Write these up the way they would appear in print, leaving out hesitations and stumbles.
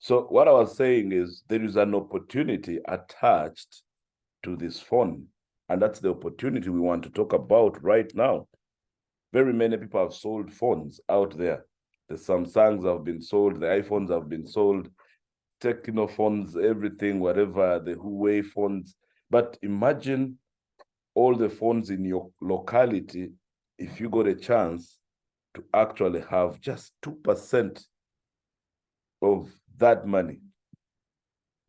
So what I was saying is there is an opportunity attached to this phone. And that's the opportunity we want to talk about right now. Very many people have sold phones out there. The Samsungs have been sold, the iPhones have been sold, Techno phones, everything, whatever, the Huawei phones. But imagine all the phones in your locality if you got a chance to actually have just 2% of that money.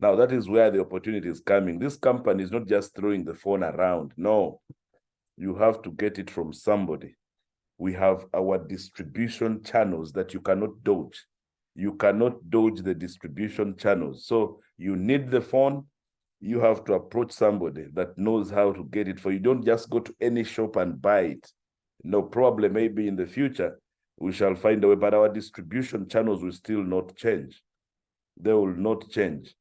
Now, that is where the opportunity is coming. This company is not just throwing the phone around. No, you have to get it from somebody. We have our distribution channels that you cannot dodge. You cannot dodge the distribution channels. So you need the phone. You have to approach somebody that knows how to get it for you. Don't just go to any shop and buy it. No problem. Maybe in the future, we shall find a way, but our distribution channels will still not change. They will not change.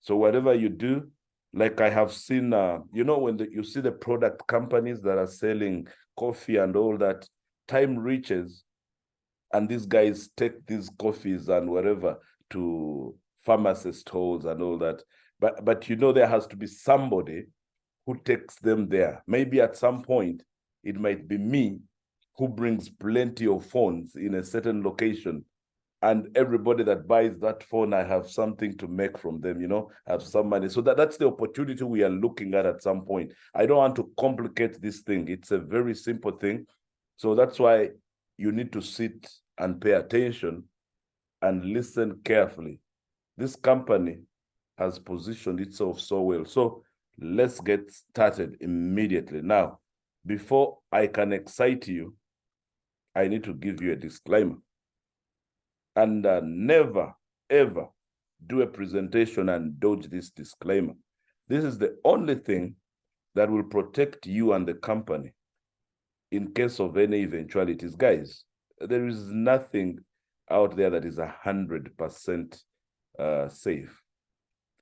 So whatever you do, like I have seen, when you see the product companies that are selling coffee and all that, time reaches and these guys take these coffees and whatever to pharmacy stores and all that. But there has to be somebody who takes them there. Maybe at some point, it might be me who brings plenty of phones in a certain location, and everybody that buys that phone, I have something to make from them, have some money. So that's the opportunity we are looking at some point. I don't want to complicate this thing. It's a very simple thing. So that's why you need to sit and pay attention and listen carefully. This company has positioned itself so well. So let's get started immediately. Now, before I can excite you, I need to give you a disclaimer. And never, ever do a presentation and dodge this disclaimer. This is the only thing that will protect you and the company in case of any eventualities. Guys, there is nothing out there that is 100% safe.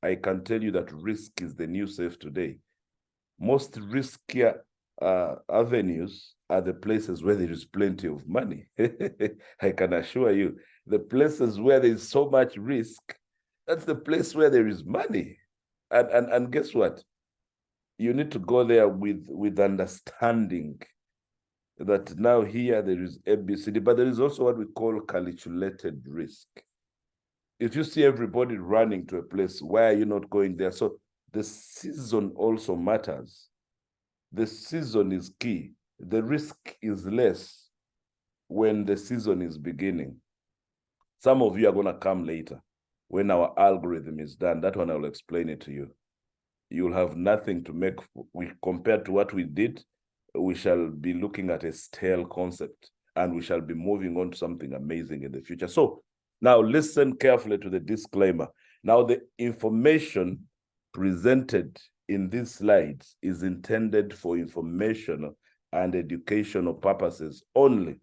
I can tell you that risk is the new safe today. Most riskier avenues are the places where there is plenty of money. I can assure you, the places where there is so much risk, that's the place where there is money. And guess what? You need to go there with understanding that now here there is ABCD, but there is also what we call calculated risk. If you see everybody running to a place, why are you not going there? So the season also matters. The season is key. The risk is less when the season is beginning. Some of you are going to come later when our algorithm is done. That one I will explain it to you. You'll have nothing to make. Compared to what we did, we shall be looking at a stale concept and we shall be moving on to something amazing in the future. So now listen carefully to the disclaimer. Now the information presented in these slides is intended for informational and educational purposes only.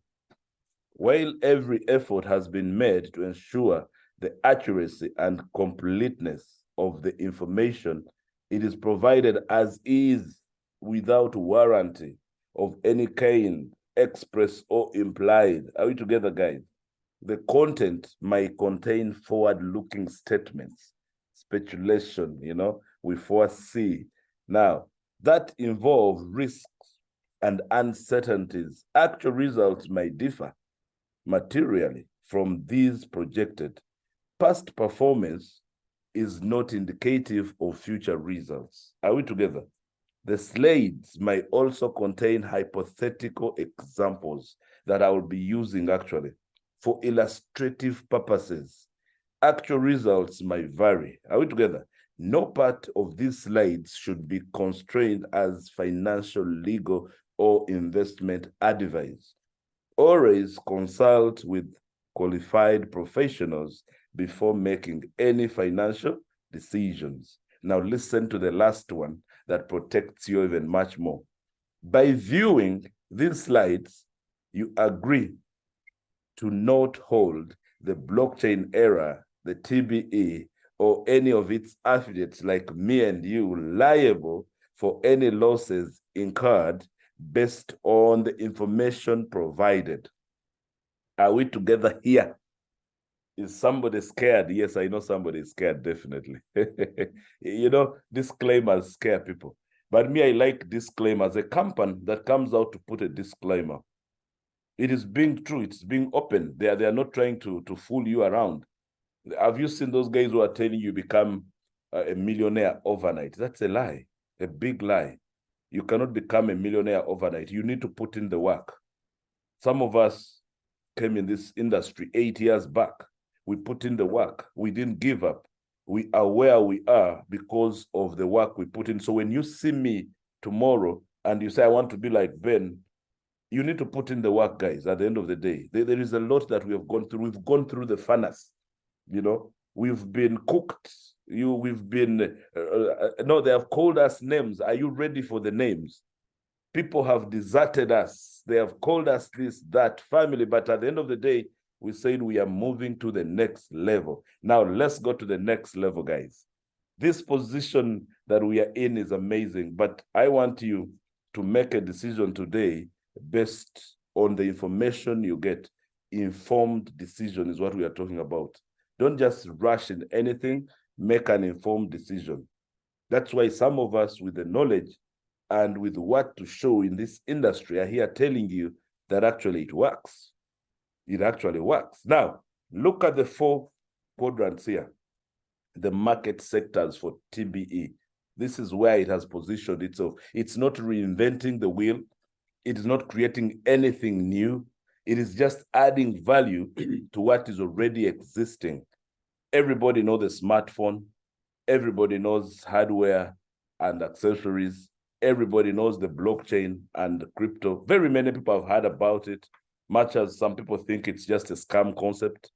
While every effort has been made to ensure the accuracy and completeness of the information, it is provided as is without warranty of any kind, express or implied. Are we together, guys? The content might contain forward-looking statements, speculation, we foresee. Now, that involve risks and uncertainties. Actual results might differ materially from these projected. Past performance is not indicative of future results. Are we together? The slides might also contain hypothetical examples that I will be using actually for illustrative purposes. Actual results might vary. Are we together? No part of these slides should be constrained as financial, legal, or investment advice. Always consult with qualified professionals before making any financial decisions. Now listen to the last one that protects you even much more. By viewing these slides, you agree to not hold the blockchain era, the TBE, or any of its affiliates like me and you liable for any losses incurred based on the information provided. Are we together here? Is somebody scared? Yes, I know somebody is scared, definitely. Disclaimers scare people. But me, I like disclaimers. A company that comes out to put a disclaimer, it is being true, it's being open. They are not trying to fool you around. Have you seen those guys who are telling you become a millionaire overnight? That's a lie, a big lie. You cannot become a millionaire overnight. You need to put in the work. Some of us came in this industry 8 years back. We put in the work. We didn't give up. We are where we are because of the work we put in. So when you see me tomorrow and you say, I want to be like Ben, you need to put in the work, guys. At the end of the day, there is a lot that we have gone through. We've gone through the furnace. We've been cooked. We've been, no, they have called us names. Are you ready for the names? People have deserted us. They have called us this, that, family. But at the end of the day, we said we are moving to the next level. Now, let's go to the next level, guys. This position that we are in is amazing, but I want you to make a decision today based on the information you get. Informed decision is what we are talking about. Don't just rush in anything, make an informed decision. That's why some of us with the knowledge and with what to show in this industry are here telling you that actually it works. It actually works. Now, look at the 4 quadrants here, the market sectors for TBE. This is where it has positioned itself. It's not reinventing the wheel. It is not creating anything new. It is just adding value to what is already existing. Everybody knows the smartphone. Everybody knows hardware and accessories. Everybody knows the blockchain and crypto. Very many people have heard about it, much as some people think it's just a scam concept.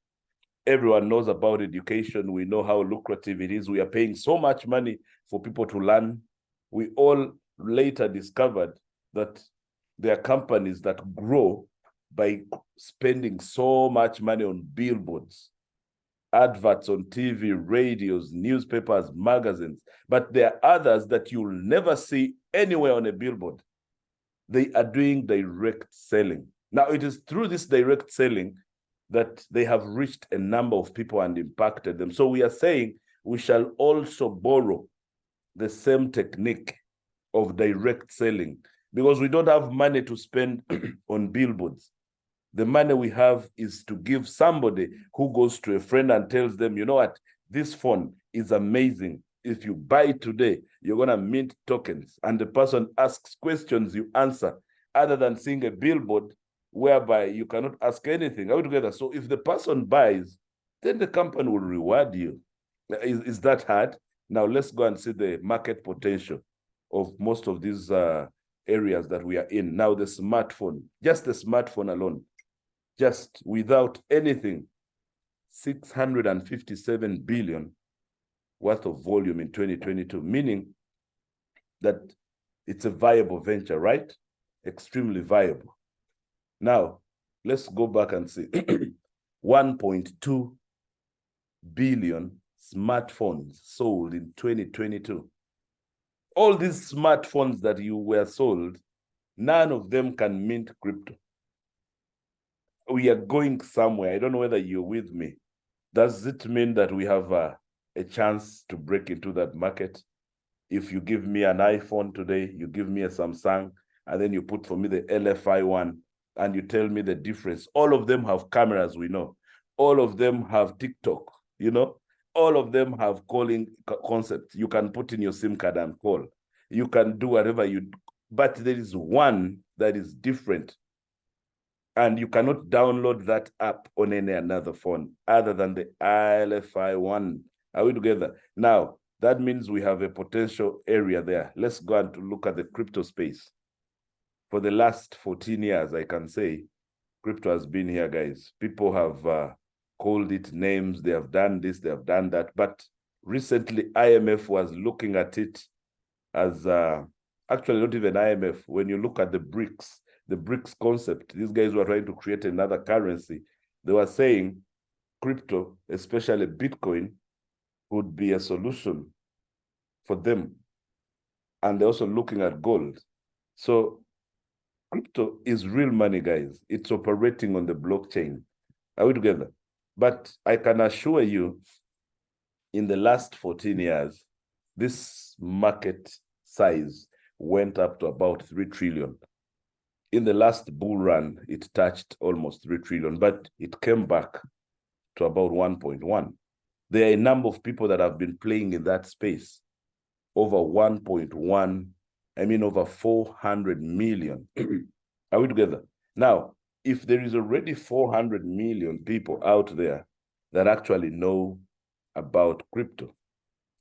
Everyone knows about education. We know how lucrative it is. We are paying so much money for people to learn. We all later discovered that there are companies that grow by spending so much money on billboards, adverts on TV, radios, newspapers, magazines. But there are others that you'll never see anywhere on a billboard. They are doing direct selling. Now, it is through this direct selling that they have reached a number of people and impacted them. So we are saying we shall also borrow the same technique of direct selling, because we don't have money to spend on billboards. The money we have is to give somebody who goes to a friend and tells them, you know what, this phone is amazing. If you buy it today, you're going to mint tokens. And the person asks questions, you answer, other than seeing a billboard whereby you cannot ask anything. Are we together? So if the person buys, then the company will reward you. Is that hard? Now let's go and see the market potential of most of these areas that we are in. Now the smartphone, just the smartphone alone, just without anything, 657 billion worth of volume in 2022, meaning that it's a viable venture, right? Extremely viable. Now, let's go back and see 1.2 billion smartphones sold in 2022. All these smartphones that you were sold, none of them can mint crypto. We are going somewhere. I don't know whether you're with me. Does it mean that we have a chance to break into that market? If you give me an iPhone today, you give me a Samsung, and then you put for me the LFI one, and you tell me the difference. All of them have cameras, we know. All of them have TikTok, All of them have calling concepts. You can put in your SIM card and call. You can do whatever but there is one that is different. And you cannot download that app on any another phone other than the LFI one. Are we together? Now, that means we have a potential area there. Let's go and look at the crypto space. For the last 14 years, I can say, crypto has been here, guys. People have called it names. They have done this, they have done that. But recently, IMF was looking at it as, actually not even IMF. When you look at the BRICS concept, these guys were trying to create another currency. They were saying crypto, especially Bitcoin, would be a solution for them. And they're also looking at gold. So crypto is real money, guys. It's operating on the blockchain. Are we together? But I can assure you, in the last 14 years, this market size went up to about 3 trillion. In the last bull run, it touched almost 3 trillion, but it came back to about 1.1. There are a number of people that have been playing in that space. Over 1.1, over 400 million. Are we together? Now, if there is already 400 million people out there that actually know about crypto,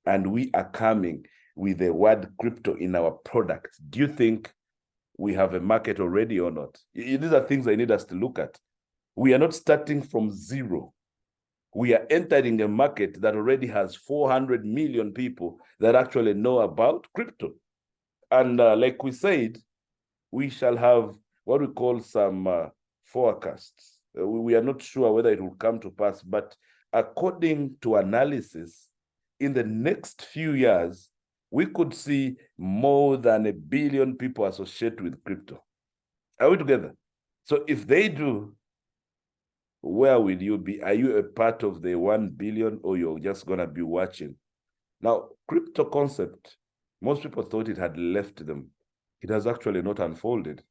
and we are coming with the word crypto in our product, do you think we have a market already or not? These are things I need us to look at. We are not starting from zero. We are entering a market that already has 400 million people that actually know about crypto. And like we said, we shall have what we call some forecasts. We are not sure whether it will come to pass, but according to analysis, in the next few years, we could see more than 1 billion people associated with crypto. Are we together? So if they do, where will you be? Are you a part of the 1 billion, or you're just going to be watching? Now, crypto concept, most people thought it had left them. It has actually not unfolded.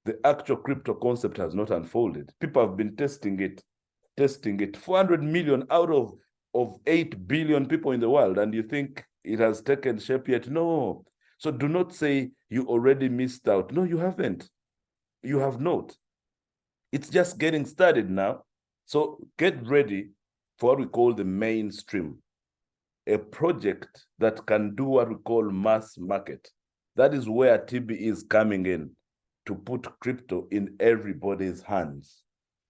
The actual crypto concept has not unfolded. People have been testing it. 400 million out of 8 billion people in the world, and you think it has taken shape yet? No. So do not say you already missed out. No, you haven't. You have not. It's just getting started now. So get ready for what we call the mainstream, a project that can do what we call mass market. That is where TB is coming in, to put crypto in everybody's hands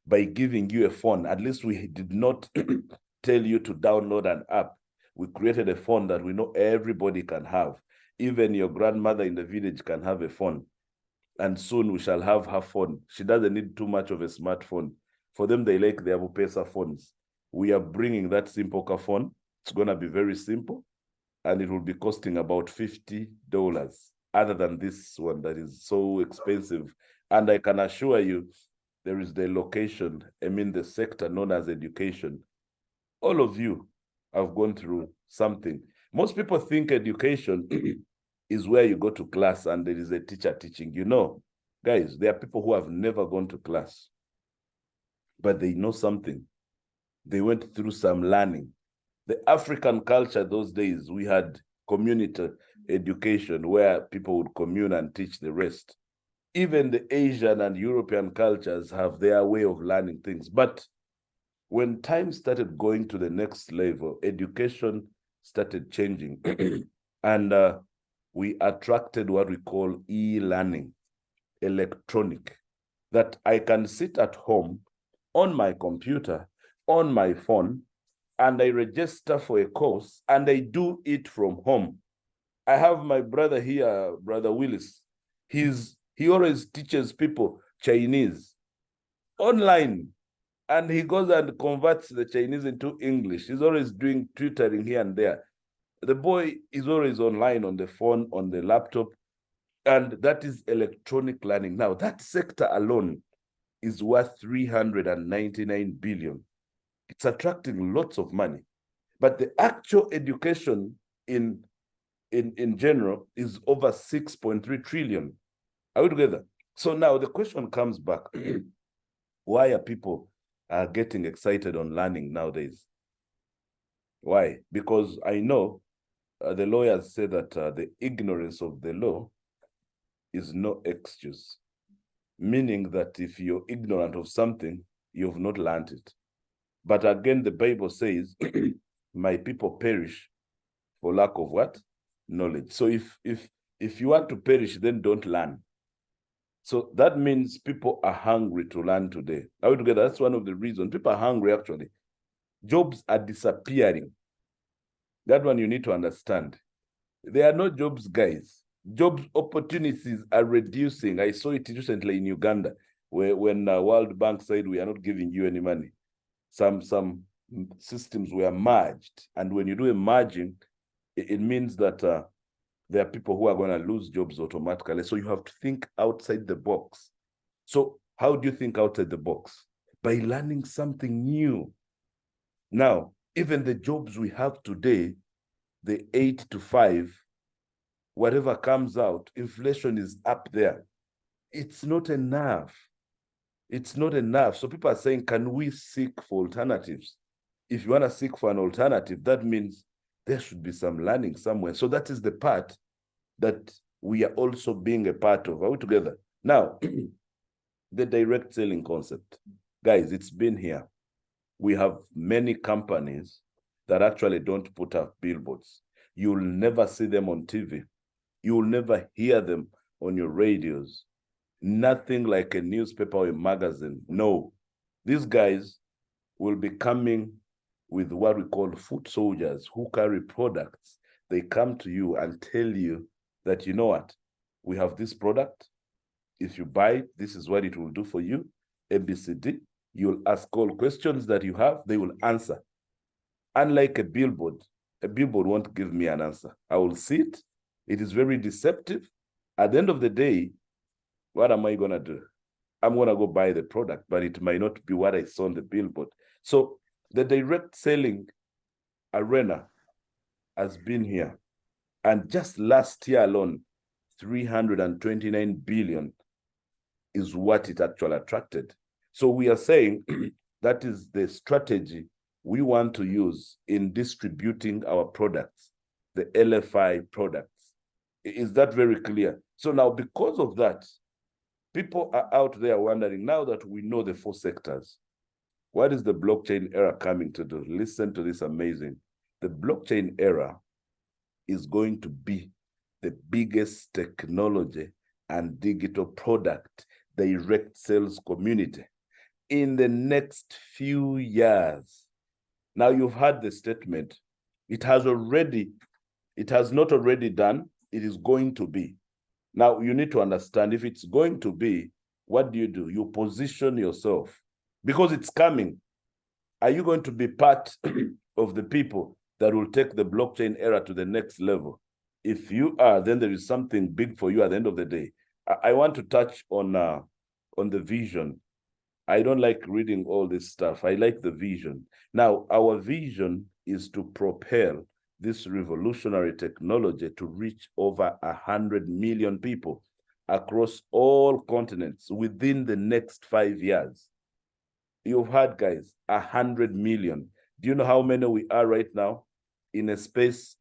by giving you a phone. At least we did not tell you to download an app. We created a phone that we know everybody can have. Even your grandmother in the village can have a phone. And soon we shall have her phone. She doesn't need too much of a smartphone. For them, they like their Pesa phones. We are bringing that simple phone. It's going to be very simple, and it will be costing about $50, other than this one that is so expensive. And I can assure you, there is the location, the sector known as education. All of you have gone through something. Most people think education is where you go to class and there is a teacher teaching. Guys, there are people who have never gone to class, but they know something. They went through some learning. The African culture those days, we had community education where people would commune and teach the rest. Even the Asian and European cultures have their way of learning things. But when time started going to the next level, education started changing. And we attracted what we call e-learning, electronic, that I can sit at home on my computer, on my phone, and I register for a course, and I do it from home. I have my brother here, Brother Willis. He always teaches people Chinese online, and he goes and converts the Chinese into English. He's always doing tutoring here and there. The boy is always online on the phone, on the laptop, and that is electronic learning. Now, that sector alone is worth 399 billion. It's attracting lots of money. But the actual education in general is over 6.3 trillion. Are we together? So now the question comes back. Why are people getting excited on learning nowadays? Why? Because I know the lawyers say that the ignorance of the law is no excuse, meaning that if you're ignorant of something, you've not learned it. But again, the Bible says, my people perish for lack of what? Knowledge. So if you want to perish, then don't learn. So that means people are hungry to learn today. Are we together? That's one of the reasons. People are hungry, actually. Jobs are disappearing. That one you need to understand. There are no jobs, guys. Job opportunities are reducing. I saw it recently in Uganda, when World Bank said, we are not giving you any money. Some systems were merged. And when you do a merging, it means that there are people who are going to lose jobs automatically. So you have to think outside the box. So how do you think outside the box? by learning something new. Now, even the jobs we have today, the 8 to 5, whatever comes out, inflation is up there. It's not enough. It's not enough. So people are saying, can we seek for alternatives? If you want to seek for an alternative, that means there should be some learning somewhere. So that is the part that we are also being a part of. Are we together? Now, the direct selling concept. Guys, it's been here. We have many companies that actually don't put up billboards. You'll never see them on TV. You'll never hear them on your radios. Nothing like a newspaper or a magazine. No. These guys will be coming with what we call foot soldiers who carry products. They come to you and tell you that, you know what, we have this product. If you buy it, this is what it will do for you. ABCD. You'll ask all questions that you have, they will answer. Unlike a billboard won't give me an answer. I will see it. It is very deceptive. At the end of the day, what am I going to do? I'm going to go buy the product, but it might not be what I saw on the billboard. So the direct selling arena has been here. And just last year alone, 329 billion is what it actually attracted. So we are saying that is the strategy we want to use in distributing our products, the LFI products. Is that very clear? So now, because of that, people are out there wondering, now that we know the 4 sectors, what is the blockchain era coming to do? Listen to this amazing. The blockchain era is going to be the biggest technology and digital product direct sales community in the next few years. Now, you've heard the statement. It has not already done, it is going to be. Now, you need to understand, if it's going to be, what do? You position yourself because it's coming. Are you going to be part of the people that will take the blockchain era to the next level? If you are, then there is something big for you at the end of the day. I want to touch on the vision. I don't like reading all this stuff. I like the vision. Now, our vision is to propel this revolutionary technology to reach over 100 million people across all continents within the next 5 years. You've heard, guys, 100 million. Do you know how many we are right now? In a space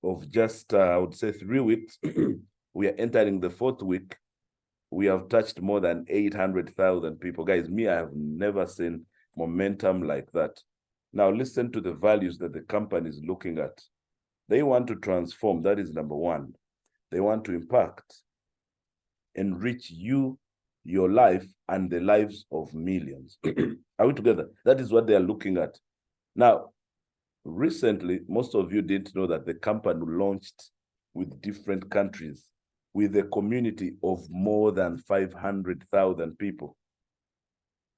of just, I would say, 3 weeks, we are entering the 4th week. We have touched more than 800,000 people. Guys, I have never seen momentum like that. Now, listen to the values that the company is looking at. They want to transform. That is number 1. They want to impact, enrich you, your life, and the lives of millions. Are we together? That is what they are looking at. Now, recently, most of you didn't know that the company launched with different countries, with a community of more than 500,000 people.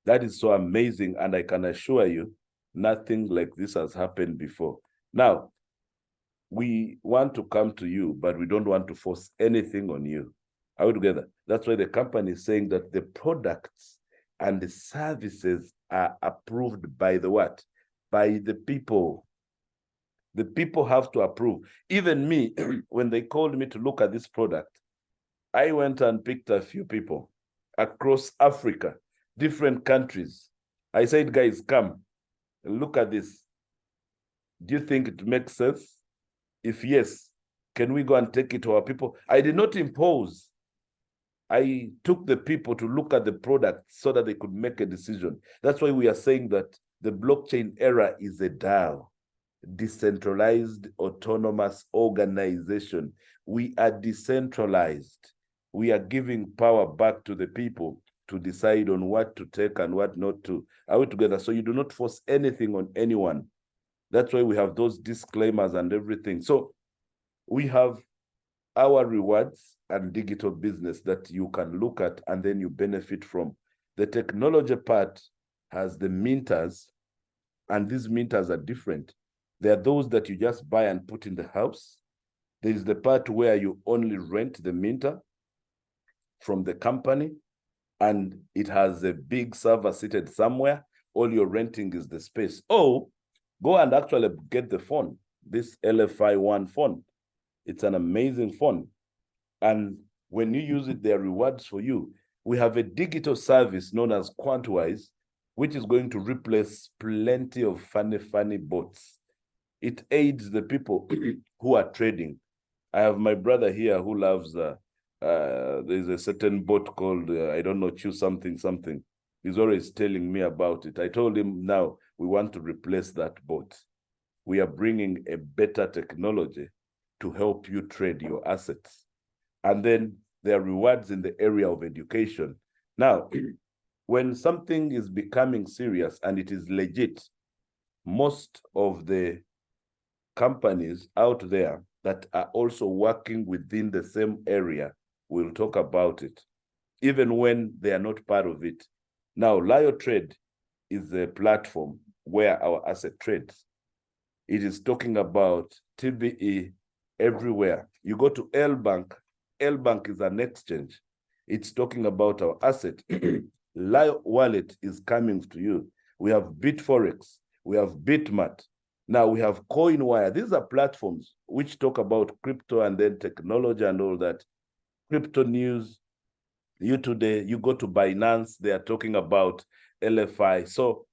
That is so amazing, and I can assure you, nothing like this has happened before. Now, we want to come to you, but we don't want to force anything on you. Are we together? That's why the company is saying that the products and the services are approved by the what? By the people. The people have to approve. Even me, when they called me to look at this product, I went and picked a few people across Africa, different countries. I said, guys, come, look at this. Do you think it makes sense? If yes, can we go and take it to our people? I did not impose. I took the people to look at the product so that they could make a decision. That's why we are saying that the blockchain era is a DAO, decentralized autonomous organization. We are decentralized. We are giving power back to the people to decide on what to take and what not to. Are we together? So you do not force anything on anyone. That's why we have those disclaimers and everything. So we have our rewards and digital business that you can look at and then you benefit from. The technology part has the minters, and these minters are different. There are those that you just buy and put in the house. There is the part where you only rent the minter from the company, and it has a big server seated somewhere, all you're renting is the space. Oh, go and actually get the phone, this LFI1 phone. It's an amazing phone. And when you use it, there are rewards for you. We have a digital service known as Quantwise, which is going to replace plenty of funny bots. It aids the people who are trading. I have my brother here who loves, there's a certain bot called, I don't know, Choose something. He's always telling me about it. I told him now we want to replace that bot. We are bringing a better technology to help you trade your assets. And then there are rewards in the area of education. Now, when something is becoming serious and it is legit, most of the companies out there that are also working within the same area will talk about it, even when they are not part of it. Now, LioTrade is a platform where our asset trades. It is talking about TBE everywhere. You go to L-Bank is an exchange. It's talking about our asset. Lio Wallet is coming to you. We have BitForex. We have Bitmat. Now we have CoinWire. These are platforms which talk about crypto and then technology and all that. Crypto news. You today, you go to Binance, they are talking about LFI. So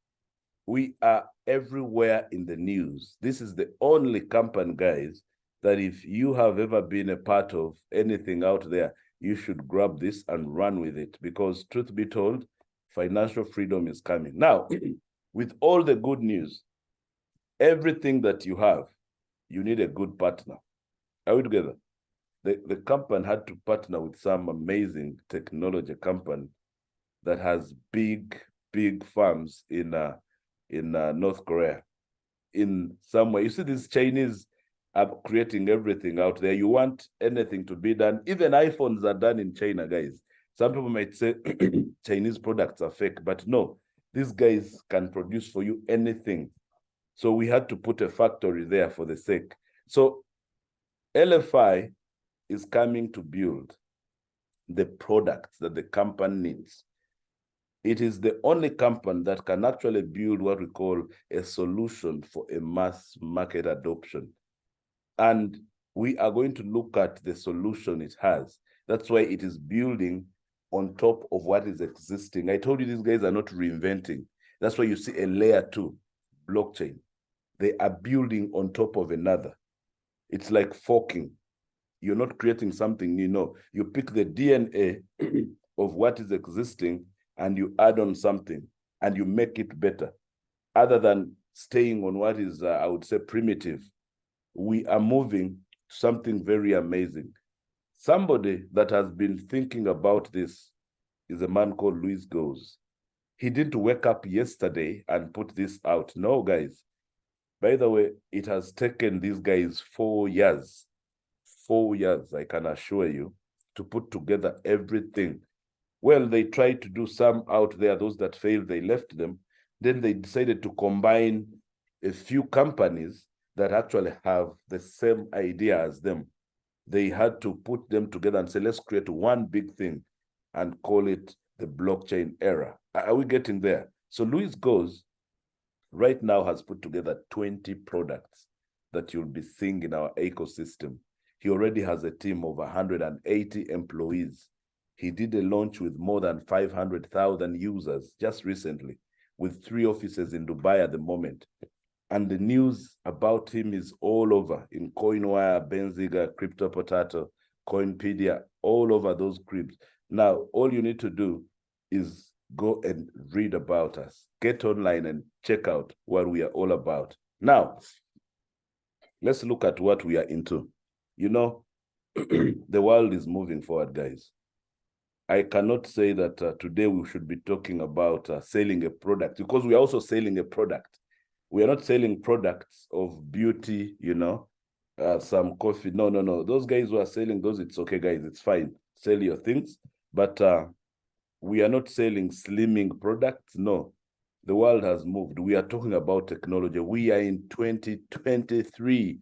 we are everywhere in the news. This is the only company, guys, that if you have ever been a part of anything out there, you should grab this and run with it, because truth be told, financial freedom is coming. Now, with all the good news, everything that you have, you need a good partner. Are we together? The company had to partner with some amazing technology company that has big farms in North Korea. In somewhere, you see these Chinese are creating everything out there. You want anything to be done. Even iPhones are done in China, guys. Some people might say Chinese products are fake, but no, these guys can produce for you anything. So we had to put a factory there for the sake. So LFI is coming to build the products that the company needs. It is the only company that can actually build what we call a solution for a mass market adoption. And we are going to look at the solution it has. That's why it is building on top of what is existing. I told you these guys are not reinventing. That's why you see a layer 2 blockchain. They are building on top of another. It's like forking. You're not creating something new. No, you pick the DNA of what is existing and you add on something and you make it better, other than staying on what is, I would say, primitive. We are moving to something very amazing. Somebody that has been thinking about this is a man called Luis Goes. He didn't wake up yesterday and put this out. No, guys. By the way, it has taken these guys 4 years. 4 years, I can assure you, to put together everything. Well, they tried to do some out there. Those that failed, they left them. Then they decided to combine a few companies that actually have the same idea as them. They had to put them together and say, let's create one big thing and call it the blockchain era. Are we getting there? So Luis Goes right now has put together 20 products that you'll be seeing in our ecosystem. He already has a team of 180 employees. He did a launch with more than 500,000 users just recently, with 3 offices in Dubai at the moment. And the news about him is all over, in CoinWire, Benziga, Crypto Potato, Coinpedia, all over those crypts. Now, all you need to do is go and read about us. Get online and check out what we are all about. Now, let's look at what we are into. You know, the world is moving forward, guys. I cannot say that today we should be talking about selling a product, because we are also selling a product. We are not selling products of beauty, you know, some coffee. No. Those guys who are selling those, it's okay, guys. It's fine. Sell your things. But we are not selling slimming products. No. The world has moved. We are talking about technology. We are in 2023.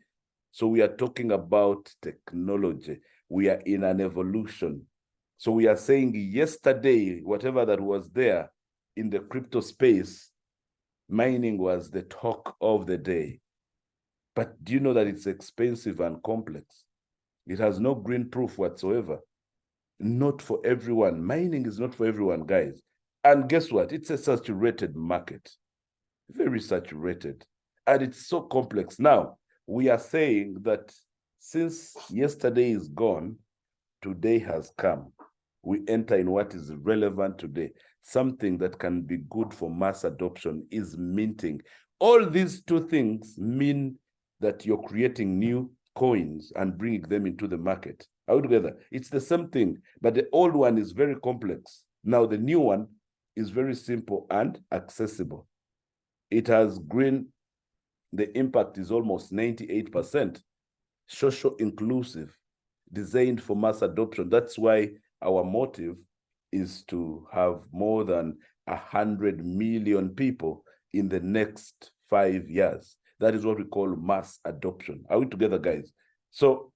So we are talking about technology. We are in an evolution. So we are saying yesterday, whatever that was there in the crypto space Mining was the talk of the day. But do you know that it's expensive and complex? It has no green proof whatsoever. Not for everyone. Mining is not for everyone, guys. And guess what? It's a saturated market, very saturated. And it's so complex. Now, we are saying that since yesterday is gone, today has come. We enter in what is relevant today. Something that can be good for mass adoption is minting. All these two things mean that you're creating new coins and bringing them into the market. Are we together? It's the same thing, but the old one is very complex. Now the new one is very simple and accessible. It has green, the impact is almost 98%. Social inclusive, designed for mass adoption. That's why our motive is to have more than 100 million people in the next 5 years. That is what we call mass adoption. Are we together, guys? So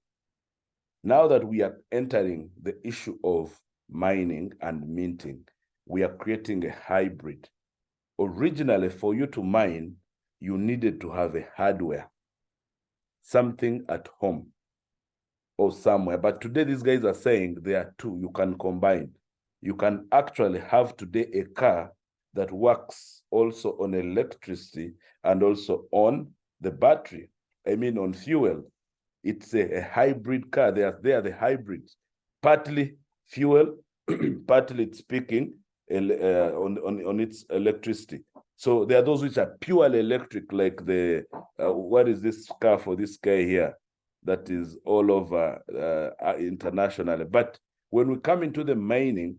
now that we are entering the issue of mining and minting, we are creating a hybrid. Originally, for you to mine, you needed to have a hardware, something at home or somewhere. But today, these guys are saying there are two you can combine. You can actually have today a car that works also on electricity and also on the battery. I mean, on fuel. It's a hybrid car. They are the hybrids. Partly fuel, partly it's speaking on its electricity. So there are those which are purely electric, like the, what is this car for this guy here? That is all over internationally. But when we come into the mining,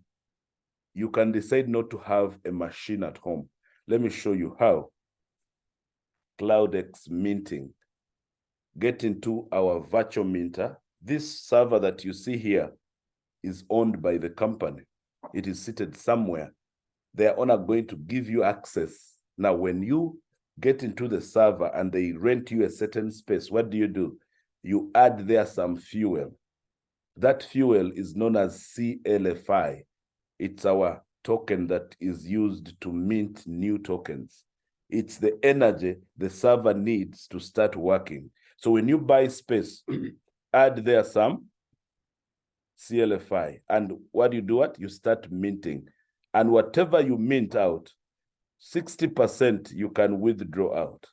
you can decide not to have a machine at home. Let me show you how. CloudX minting. Get into our virtual minter. This server that you see here is owned by the company. It is seated somewhere. They are not going to give you access. Now, when you get into the server and they rent you a certain space, what do? You add there some fuel. That fuel is known as CLFI. It's our token that is used to mint new tokens. It's the energy the server needs to start working. So when you buy space, add there some CLFI. And what you do, what? You start minting. And whatever you mint out, 60% you can withdraw out.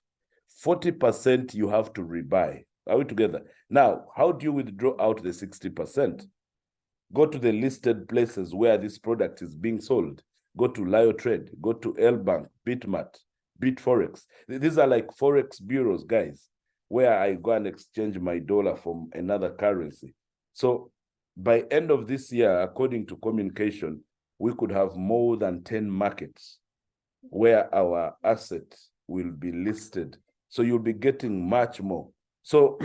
40% you have to rebuy. Are we together? Now, how do you withdraw out the 60%? Go to the listed places where this product is being sold. Go to LioTrade, go to Lbank, Bitmart, BitForex. These are like Forex bureaus, guys, where I go and exchange my dollar from another currency. So by end of this year, according to communication, we could have more than 10 markets where our asset will be listed. So you'll be getting much more. So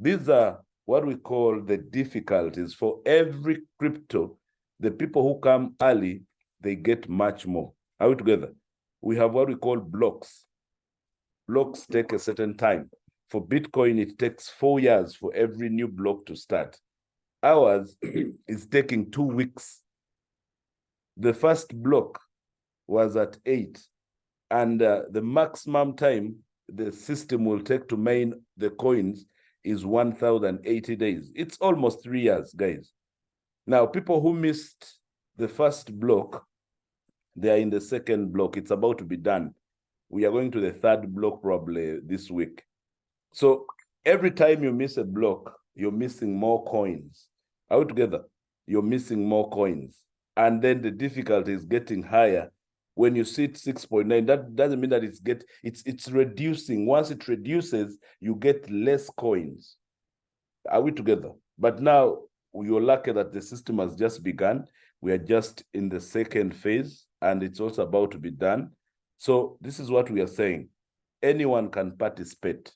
these are what we call the difficulties. For every crypto, the people who come early, they get much more. Are we together? We have what we call blocks. Blocks take a certain time. For Bitcoin, it takes 4 years for every new block to start. Ours is taking 2 weeks. The first block was at 8, and the maximum time the system will take to mine the coins is 1,080 days. It's almost 3 years, guys. Now, people who missed the first block, they are in the second block. It's about to be done. We are going to the third block probably this week. So every time you miss a block, you're missing more coins. Are we together? You're missing more coins. And then the difficulty is getting higher. When you see it 6.9, that doesn't mean that it's reducing. Once it reduces, you get less coins. Are we together? But now you're lucky that the system has just begun. We are just in the second phase, and it's also about to be done. So this is what we are saying. Anyone can participate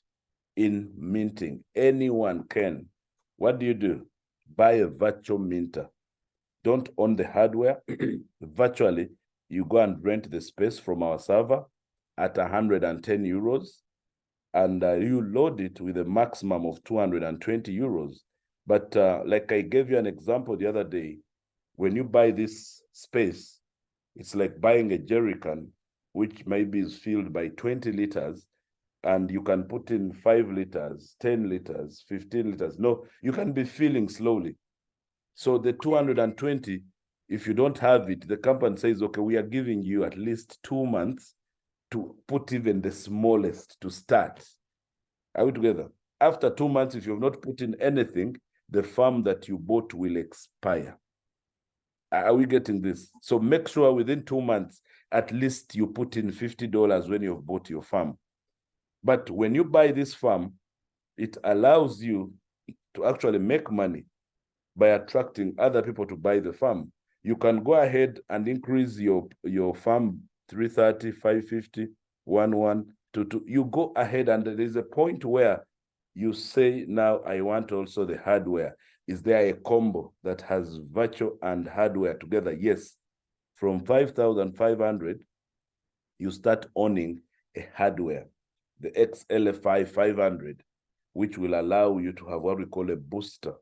in minting. Anyone can. What do? Buy a virtual minter. Don't own the hardware. Virtually, you go and rent the space from our server at 110 euros, and you load it with a maximum of 220 euros. But like I gave you an example the other day, when you buy this space, it's like buying a jerry can. which maybe is filled by 20 liters, and you can put in 5 liters, 10 liters, 15 liters. No, you can be filling slowly. So the 220, if you don't have it, the company says, okay, we are giving you at least 2 months to put even the smallest to start. Are we together? After 2 months, if you've not put in anything, the farm that you bought will expire. Are we getting this? So make sure within 2 months, at least you put in $50 when you've bought your farm. But when you buy this farm, it allows you to actually make money by attracting other people to buy the farm. You can go ahead and increase your farm 330, 550, 11, 22. You go ahead, and there's a point where you say, now I want also the hardware. Is there a combo that has virtual and hardware together? Yes. From 5,500, you start owning a hardware, the XLFI 500, which will allow you to have what we call a booster.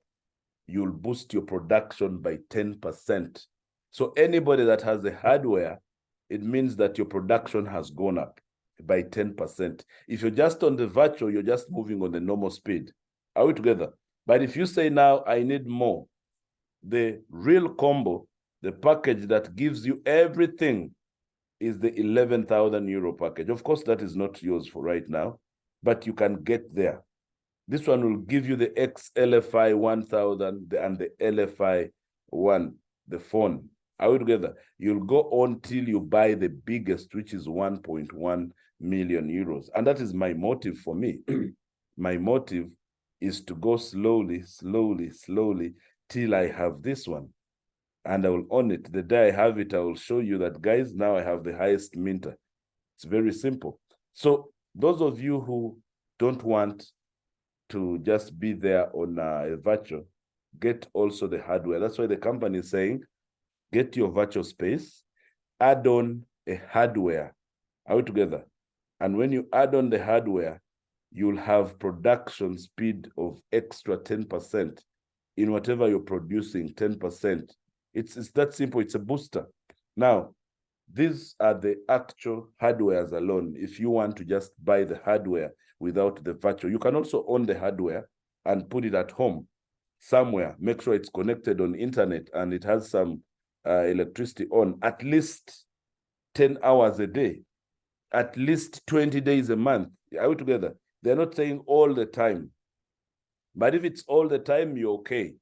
You'll boost your production by 10%. So anybody that has the hardware, it means that your production has gone up by 10%. If you're just on the virtual, you're just moving on the normal speed. Are we together? But if you say now, I need more, the real combo, the package that gives you everything, is the 11,000 euro package. Of course, that is not yours for right now, but you can get there. This one will give you the XLFI 1000 and the LFI 1, the phone. Are we together? You'll go on till you buy the biggest, which is 1.1 million euros. And that is my motive for me. My motive is to go slowly, slowly, slowly till I have this one. And I will own it. The day I have it, I will show you that, guys, now I have the highest minter. It's very simple. So those of you who don't want to just be there on a virtual, get also the hardware. That's why the company is saying, get your virtual space, add on a hardware. Are we together? And when you add on the hardware, you'll have production speed of extra 10% in whatever you're producing, 10%. It's that simple. It's a booster. Now, these are the actual hardwares alone. If you want to just buy the hardware without the virtual, you can also own the hardware and put it at home somewhere. Make sure it's connected on internet and it has some electricity on at least 10 hours a day, at least 20 days a month. Are we together? They're not saying all the time. But if it's all the time, you're okay.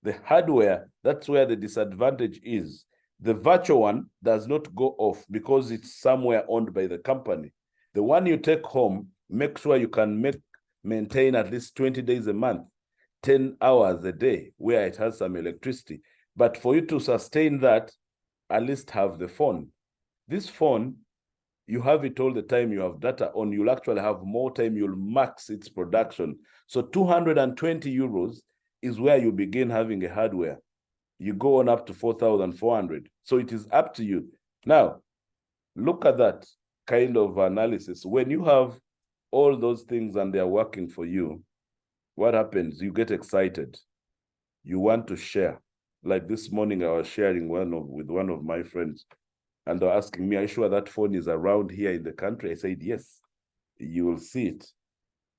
The hardware, that's where the disadvantage is. The virtual one does not go off because it's somewhere owned by the company. The one you take home, make sure you can maintain at least 20 days a month, 10 hours a day, where it has some electricity. But for you to sustain that, at least have the phone. This phone, you have it all the time, you have data on, you'll actually have more time, you'll max its production. So 220 euros is where you begin having a hardware. You go on up to 4,400. So it is up to you. Now, look at that kind of analysis. When you have all those things and they're working for you, what happens? You get excited. You want to share. Like this morning, I was sharing with one of my friends, and they're asking me, are you sure that phone is around here in the country? I said, yes, you will see it.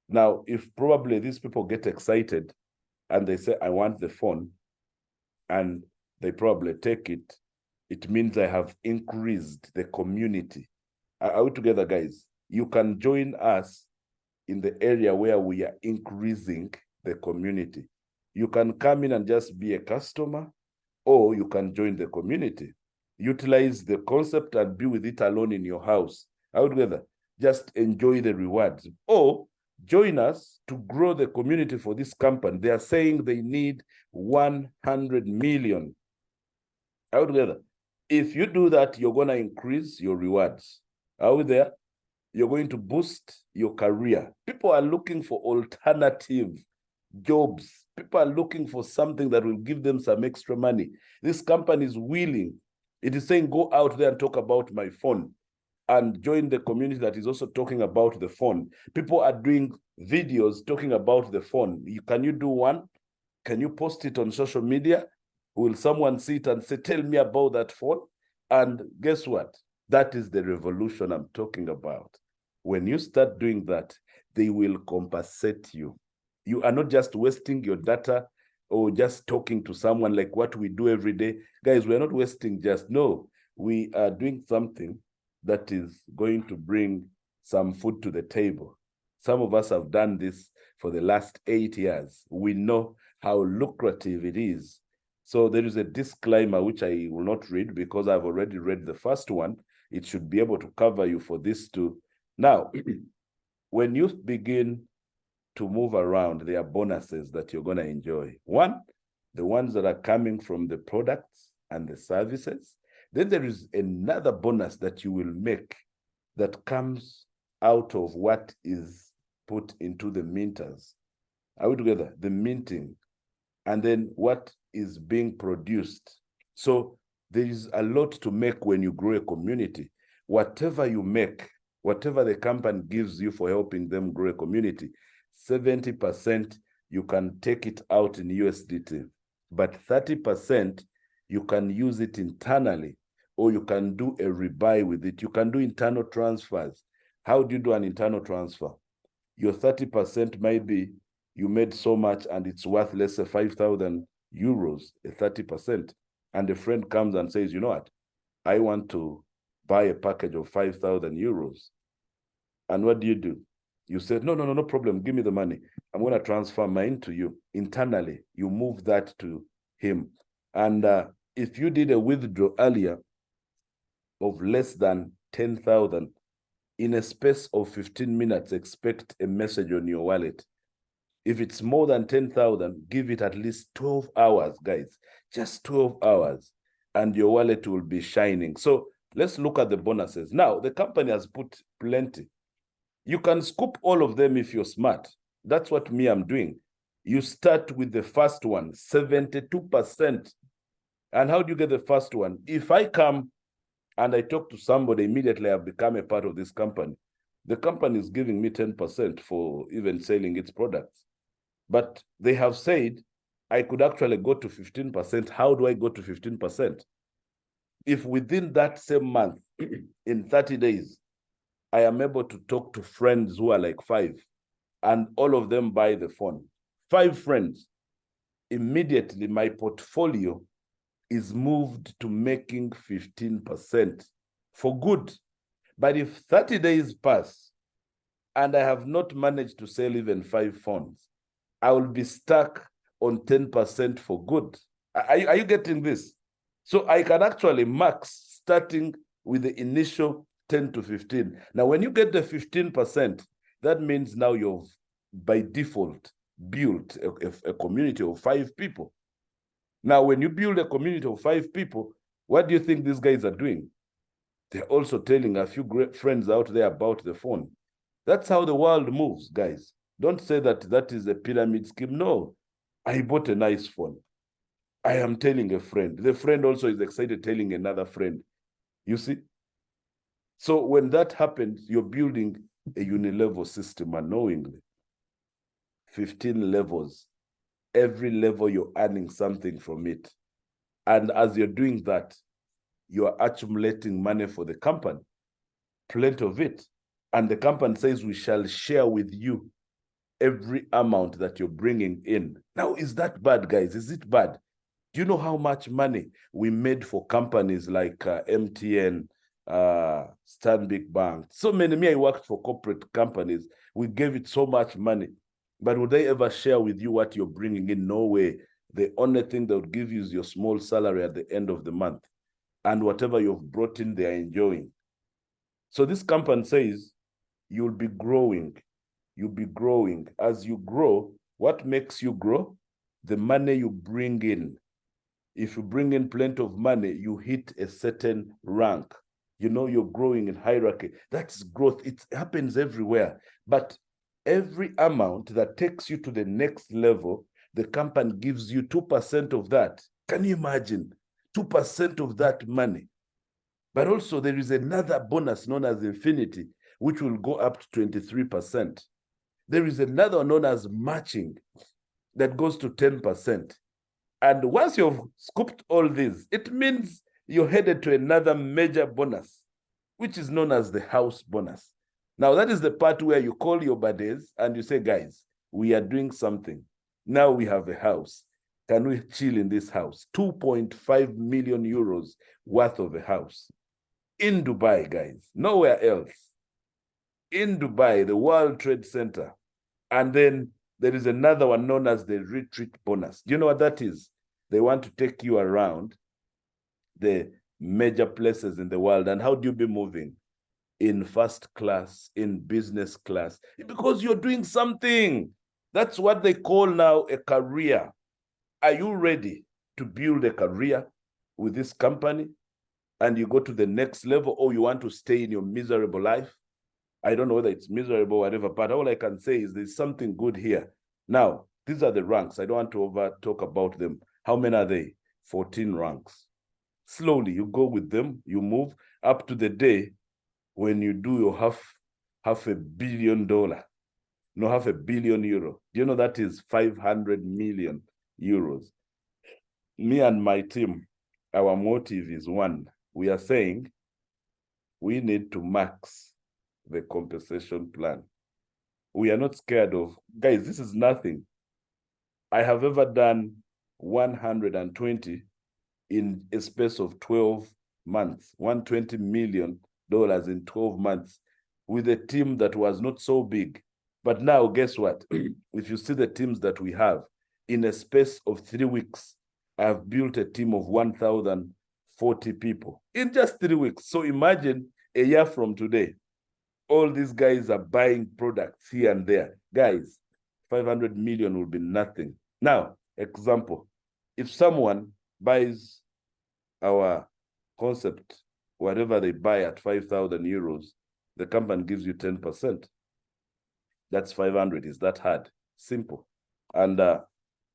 Now, if probably these people get excited and they say, I want the phone, and they probably take it, it means I have increased the community. Are we together, guys? You can join us in the area where we are increasing the community. You can come in and just be a customer, or you can join the community. Utilize the concept and be with it alone in your house. Are we together? Just enjoy the rewards. Or join us to grow the community for this company. They are saying they need 100 million. Are we together? If you do that, you're going to increase your rewards. Are we there? You're going to boost your career. People are looking for alternative jobs. People are looking for something that will give them some extra money. This company is willing. It is saying, go out there and talk about my phone and join the community that is also talking about the phone. People are doing videos talking about the phone. Can you do one? Can you post it on social media? Will someone see it and say, tell me about that phone? And guess what? That is the revolution I'm talking about. When you start doing that, they will compensate you. You are not just wasting your data or just talking to someone like what we do every day. Guys, we're not wasting just, no. We are doing something that is going to bring some food to the table. Some of us have done this for the last 8 years. We know how lucrative it is. So there is a disclaimer which I will not read because I've already read the first one. It should be able to cover you for this too. Now, when you begin to move around, there are bonuses that you're going to enjoy. One, the ones that are coming from the products and the services. Then there is another bonus that you will make that comes out of what is put into the minters. Are we together? The minting. And then what is being produced. So there is a lot to make when you grow a community. Whatever you make, whatever the company gives you for helping them grow a community, 70% you can take it out in USDT, but 30% you can use it internally, or you can do a rebuy with it. You can do internal transfers. How do you do an internal transfer? Your 30% might be you made so much and it's worth, let's say, 5,000 euros, a 30%. And a friend comes and says, you know what? I want to buy a package of 5,000 euros. And what do? You said, no problem. Give me the money. I'm going to transfer mine to you internally. You move that to him. And if you did a withdrawal earlier of less than 10,000, in a space of 15 minutes, expect a message on your wallet. If it's more than 10,000, give it at least 12 hours, guys. Just 12 hours, and your wallet will be shining. So let's look at the bonuses. Now, the company has put plenty. You can scoop all of them if you're smart. That's what I'm doing. You start with the first one, 72%. And how do you get the first one? If I come and I talk to somebody, immediately I've become a part of this company. The company is giving me 10% for even selling its products. But they have said I could actually go to 15%. How do I go to 15%? If within that same month, in 30 days, I am able to talk to friends who are like 5, and all of them buy the phone. 5 friends. Immediately, my portfolio is moved to making 15% for good. But if 30 days pass and I have not managed to sell even 5 phones, I will be stuck on 10% for good. Are you getting this? So I can actually max starting with the initial 10 to 15. Now, when you get the 15%, that means now you've, by default, built a community of 5 people. Now, when you build a community of 5 people, what do you think these guys are doing? They're also telling a few great friends out there about the phone. That's how the world moves, guys. Don't say that that is a pyramid scheme. No, I bought a nice phone. I am telling a friend. The friend also is excited telling another friend. You see? So when that happens, you're building a unilevel system unknowingly. 15 levels. Every level you're earning something from it. And as you're doing that, you're accumulating money for the company. Plenty of it. And the company says, we shall share with you every amount that you're bringing in. Now, is that bad, guys? Is it bad? Do you know how much money we made for companies like MTN, Stanbic Bank? So many. I worked for corporate companies. We gave it so much money. But would they ever share with you what you're bringing in? No way. The only thing they would give you is your small salary at the end of the month. And whatever you've brought in, they're enjoying. So this company says, you'll be growing. You'll be growing. As you grow, what makes you grow? The money you bring in. If you bring in plenty of money, you hit a certain rank. You know, you're growing in hierarchy. That's growth. It happens everywhere. But every amount that takes you to the next level, the company gives you 2% of that. Can you imagine? 2% of that money. But also there is another bonus known as infinity, which will go up to 23%. There is another known as matching that goes to 10%. And once you've scooped all these, it means you're headed to another major bonus. which is known as the house bonus. Now, that is the part where you call your buddies and you say, guys, we are doing something. Now we have a house. Can we chill in this house? 2.5 million euros worth of a house in Dubai, guys, nowhere else. In Dubai, the World Trade Center. And then there is another one known as the retreat bonus. Do you know what that is? They want to take you around the major places in the world. And how do you be moving? In first class, in business class, because you're doing something. That's what they call now a career. Are you ready to build a career with this company and you go to the next level, or you want to stay in your miserable life? I don't know whether it's miserable or whatever, but all I can say is there's something good here. Now, these are the ranks. I don't want to over talk about them. How many are they? 14 ranks. Slowly, you go with them, you move up to the day when you do your half a billion dollar, no, half a billion euro. Do you know that is 500 million euros? Me and my team, our motive is one. We are saying we need to max the compensation plan. We are not scared of, guys, this is nothing. I have ever done 120 in a space of 12 months, $120 million in 12 months with a team that was not so big. But now, guess what? If you see the teams that we have, in a space of 3 weeks, I've built a team of 1,040 people in just 3 weeks. So imagine a year from today, all these guys are buying products here and there. Guys, 500 million will be nothing. Now, example, if someone buys our concept, whatever they buy at 5,000 euros, the company gives you 10%. That's 500. Is that hard? Simple. And there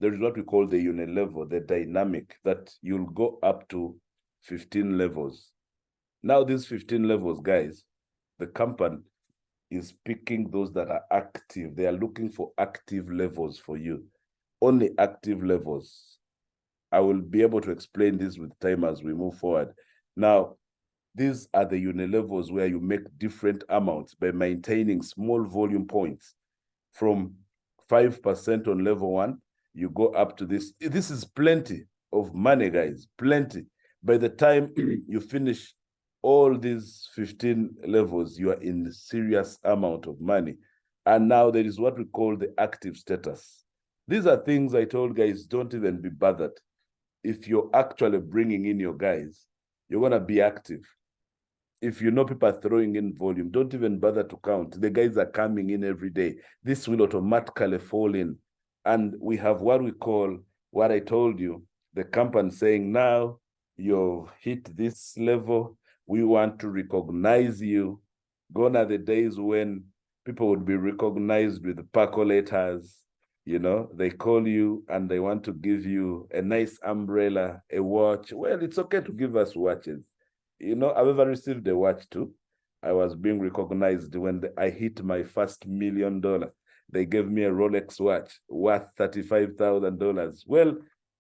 is what we call the unit level, the dynamic, that you'll go up to 15 levels. Now, these 15 levels, guys, the company is picking those that are active. They are looking for active levels for you. Only active levels. I will be able to explain this with time as we move forward. Now, these are the unit levels where you make different amounts by maintaining small volume points. From 5% on level 1, you go up to this. This is plenty of money, guys, plenty. By the time you finish all these 15 levels, you are in a serious amount of money. And now there is what we call the active status. These are things I told guys, don't even be bothered. If you're actually bringing in your guys, you're going to be active. If you know people are throwing in volume, don't even bother to count. The guys are coming in every day. This will automatically fall in. And we have what we call, what I told you, the company saying, now you've hit this level. We want to recognize you. Gone are the days when people would be recognized with percolators. You know, they call you and they want to give you a nice umbrella, a watch. Well, it's okay to give us watches. You know, I've ever received a watch too. I was being recognized when I hit my first $1 million. They gave me a Rolex watch worth $35,000.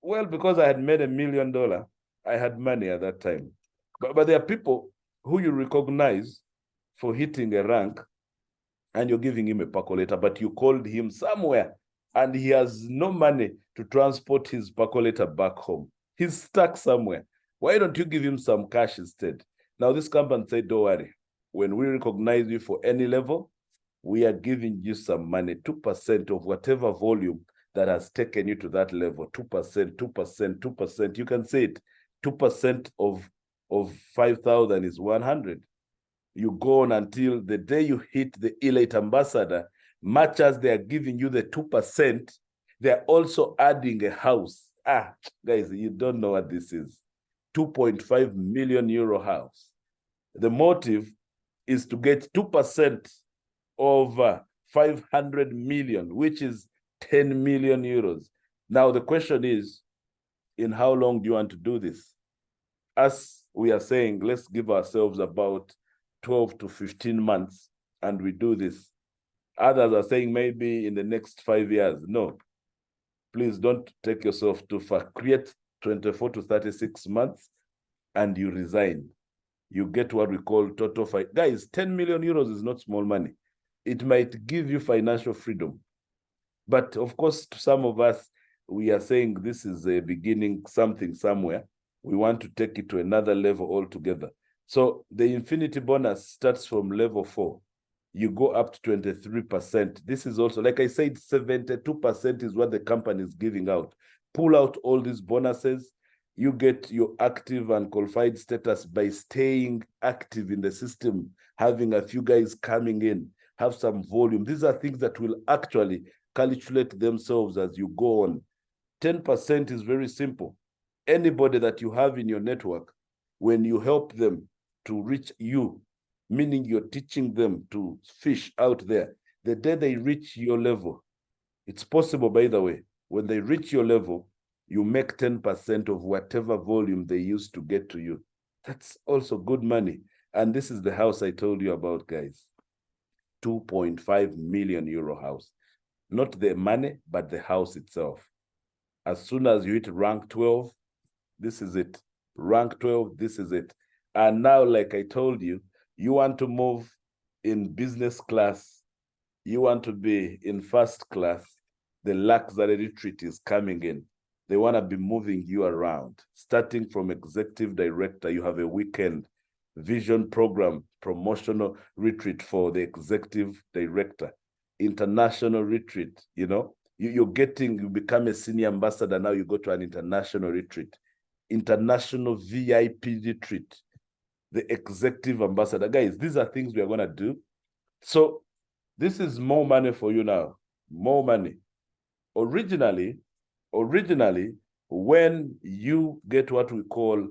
Well, because I had made $1 million, I had money at that time. But there are people who you recognize for hitting a rank and you're giving him a percolator, but you called him somewhere and he has no money to transport his percolator back home. He's stuck somewhere. Why don't you give him some cash instead? Now, this company said, don't worry. When we recognize you for any level, we are giving you some money, 2% of whatever volume that has taken you to that level, 2%, 2%, 2%. You can say it, 2% of 5,000 is 100. You go on until the day you hit the elite ambassador, much as they are giving you the 2%, they're also adding a house. Guys, you don't know what this is. 2.5 million euro house. The motive is to get 2% of 500 million, which is 10 million euros. Now, the question is, in how long do you want to do this? As we are saying, let's give ourselves about 12 to 15 months and we do this. Others are saying maybe in the next 5 years. No, please don't take yourself too far. Create 24 to 36 months and you resign. you get what we call total fight. Guys, 10 million euros is not small money. It might give you financial freedom. But of course, to some of us, we are saying this is a beginning, something somewhere. We want to take it to another level altogether. So the infinity bonus starts from level 4. You go up to 23%. This is also, like I said, 72% is what the company is giving out. Pull out all these bonuses. You get your active and qualified status by staying active in the system, having a few guys coming in, have some volume. These are things that will actually calculate themselves as you go on. 10% is very simple. Anybody that you have in your network, when you help them to reach you, meaning you're teaching them to fish out there, the day they reach your level, it's possible, by the way, when they reach your level, you make 10% of whatever volume they used to get to you. That's also good money. And this is the house I told you about, guys. 2.5 million euro house. Not the money, but the house itself. As soon as you hit rank 12, this is it. Rank 12, this is it. And now, like I told you, you want to move in business class, you want to be in first class, the luxury retreat is coming in. They want to be moving you around. Starting from executive director, you have a weekend vision program, promotional retreat for the executive director, international retreat, you become a senior ambassador, now you go to an international retreat, international VIP retreat, the executive ambassador. Guys, these are things we are going to do. So this is more money for you now, more money. Originally, when you get what we call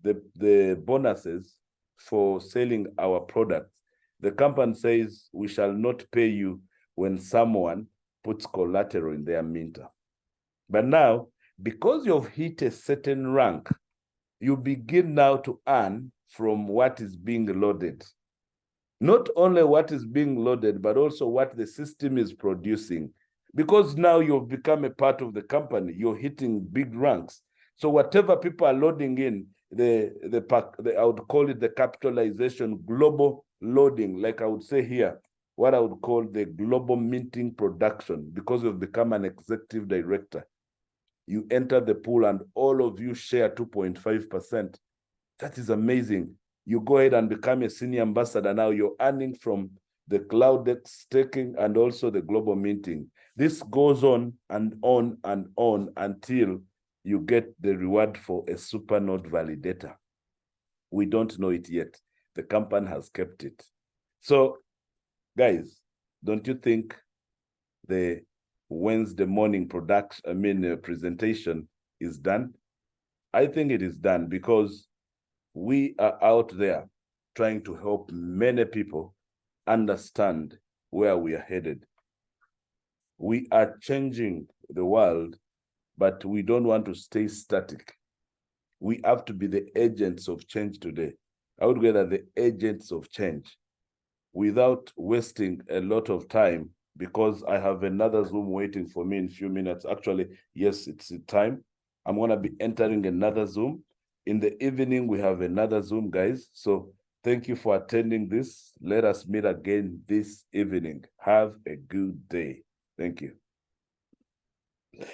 the bonuses for selling our products, the company says we shall not pay you when someone puts collateral in their minter. But now, because you've hit a certain rank, you begin now to earn from what is being loaded. Not only what is being loaded, but also what the system is producing. Because now you've become a part of the company, you're hitting big ranks. So whatever people are loading in, I would call it the capitalization, global loading, like I would say here, what I would call the global minting production, because you've become an executive director. You enter the pool and all of you share 2.5%. That is amazing. You go ahead and become a senior ambassador. Now you're earning from the CloudX staking and also the global minting. This goes on and on and on until you get the reward for a supernode validator. We don't know it yet. The company has kept it. So, guys, don't you think the Wednesday morning presentation is done? I think it is done because we are out there trying to help many people understand where we are headed. We are changing the world, but we don't want to stay static. We have to be the agents of change today. I would gather the agents of change without wasting a lot of time, because I have another Zoom waiting for me in a few minutes. Actually, yes, it's time. I'm going to be entering another Zoom. In the evening, we have another Zoom, guys. So thank you for attending this. Let us meet again this evening. Have a good day. Thank you.